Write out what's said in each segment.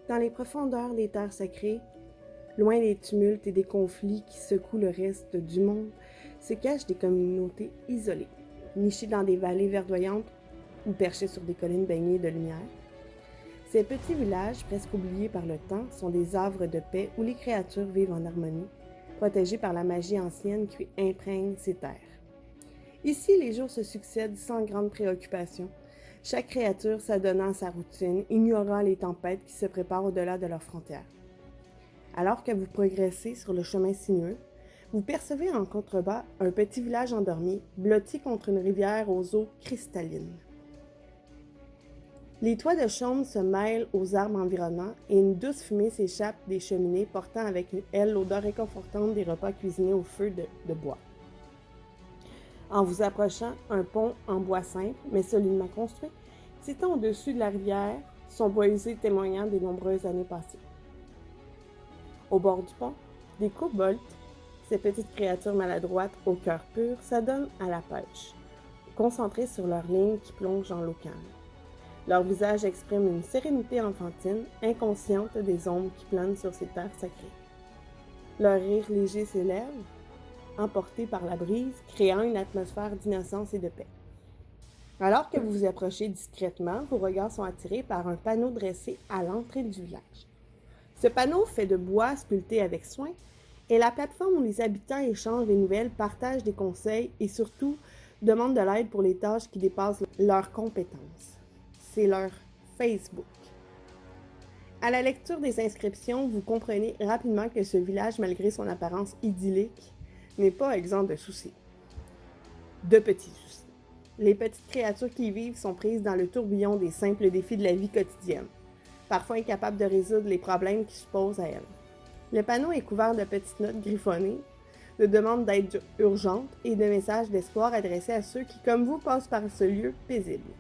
Dans les profondeurs des terres sacrées, loin des tumultes et des conflits qui secouent le reste du monde, se cachent des communautés isolées, nichées dans des vallées verdoyantes ou perchées sur des collines baignées de lumière. Ces petits villages, presque oubliés par le temps, sont des havres de paix où les créatures vivent en harmonie, protégées par la magie ancienne qui imprègne ces terres. Ici, les jours se succèdent sans grande préoccupation, chaque créature s'adonnant à sa routine, ignorant les tempêtes qui se préparent au-delà de leurs frontières. Alors que vous progressez sur le chemin sinueux, vous percevez en contrebas un petit village endormi, blotti contre une rivière aux eaux cristallines. Les toits de chaume se mêlent aux arbres environnants et une douce fumée s'échappe des cheminées, portant avec elle l'odeur réconfortante des repas cuisinés au feu de bois. En vous approchant, un pont en bois simple, mais solidement construit, s'étend au-dessus de la rivière, son bois usé témoignant des nombreuses années passées. Au bord du pont, des kobolds, ces petites créatures maladroites au cœur pur, s'adonnent à la pêche, concentrées sur leurs lignes qui plongent dans l'eau calme. Leur visage exprime une sérénité enfantine, inconsciente des ombres qui planent sur ces terres sacrées. Leur rire léger s'élève, emporté par la brise, créant une atmosphère d'innocence et de paix. Alors que vous vous approchez discrètement, vos regards sont attirés par un panneau dressé à l'entrée du village. Ce panneau, fait de bois sculpté avec soin, est la plateforme où les habitants échangent des nouvelles, partagent des conseils et surtout demandent de l'aide pour les tâches qui dépassent leurs compétences. C'est leur Facebook. À la lecture des inscriptions, vous comprenez rapidement que ce village, malgré son apparence idyllique, n'est pas exempt de soucis. De petits soucis. Les petites créatures qui y vivent sont prises dans le tourbillon des simples défis de la vie quotidienne, parfois incapables de résoudre les problèmes qui se posent à elles. Le panneau est couvert de petites notes griffonnées, de demandes d'aide urgente et de messages d'espoir adressés à ceux qui, comme vous, passent par ce lieu paisible.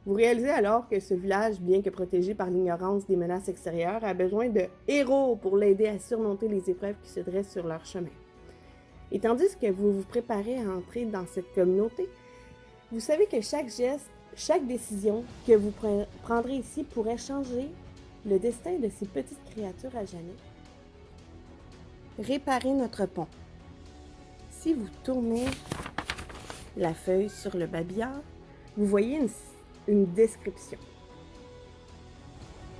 Vous réalisez alors que ce village, bien que protégé par l'ignorance des menaces extérieures, a besoin de héros pour l'aider à surmonter les épreuves qui se dressent sur leur chemin. Et tandis que vous vous préparez à entrer dans cette communauté, vous savez que chaque geste, chaque décision que vous prendrez ici pourrait changer le destin de ces petites créatures à jamais. Réparez notre pont. Si vous tournez la feuille sur le babillard, vous voyez une description.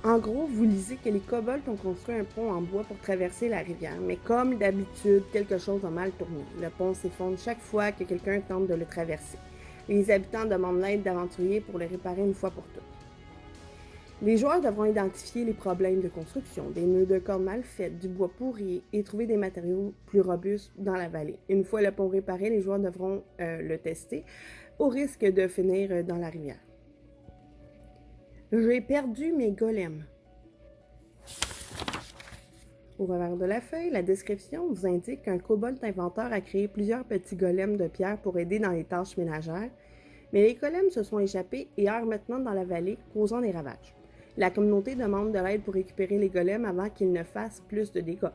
En gros, vous lisez que les kobolds ont construit un pont en bois pour traverser la rivière, mais comme d'habitude, quelque chose a mal tourné. Le pont s'effondre chaque fois que quelqu'un tente de le traverser. Les habitants demandent l'aide d'aventuriers pour le réparer une fois pour toutes. Les joueurs devront identifier les problèmes de construction, des nœuds de cordes mal faites, du bois pourri et trouver des matériaux plus robustes dans la vallée. Une fois le pont réparé, les joueurs devront le tester au risque de finir dans la rivière. J'ai perdu mes golems. Au revers de la feuille, la description vous indique qu'un kobold inventeur a créé plusieurs petits golems de pierre pour aider dans les tâches ménagères, mais les golems se sont échappés et errent maintenant dans la vallée, causant des ravages. La communauté demande de l'aide pour récupérer les golems avant qu'ils ne fassent plus de dégâts.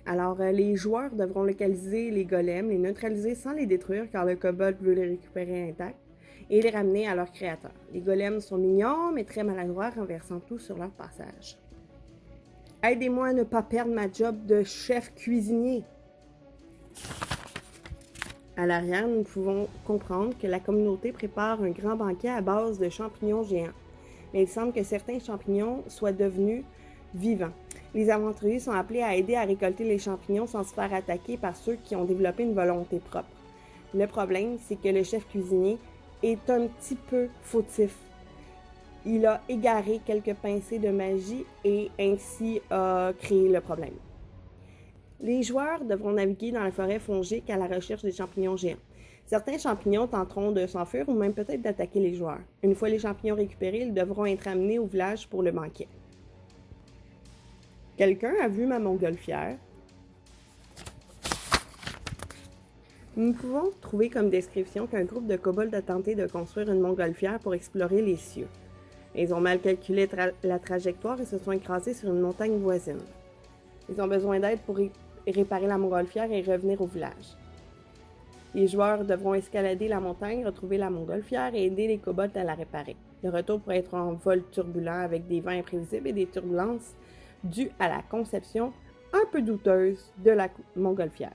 Alors, les joueurs devront localiser les golems, les neutraliser sans les détruire car le kobold veut les récupérer intacts et les ramener à leur créateur. Les golems sont mignons mais très maladroits, renversant tout sur leur passage. Aidez-moi à ne pas perdre ma job de chef cuisinier. À l'arrière, nous pouvons comprendre que la communauté prépare un grand banquet à base de champignons géants. Mais il semble que certains champignons soient devenus vivants. Les aventuriers sont appelés à aider à récolter les champignons sans se faire attaquer par ceux qui ont développé une volonté propre. Le problème, c'est que le chef cuisinier est un petit peu fautif. Il a égaré quelques pincées de magie et ainsi a créé le problème. Les joueurs devront naviguer dans la forêt fongique à la recherche des champignons géants. Certains champignons tenteront de s'enfuir ou même peut-être d'attaquer les joueurs. Une fois les champignons récupérés, ils devront être amenés au village pour le banquet. Quelqu'un a vu ma montgolfière? Nous pouvons trouver comme description qu'un groupe de kobolds a tenté de construire une montgolfière pour explorer les cieux. Ils ont mal calculé la trajectoire et se sont écrasés sur une montagne voisine. Ils ont besoin d'aide pour réparer la montgolfière et revenir au village. Les joueurs devront escalader la montagne, retrouver la montgolfière et aider les kobolds à la réparer. Le retour pourrait être un vol turbulent avec des vents imprévisibles et des turbulences dues à la conception un peu douteuse de la montgolfière.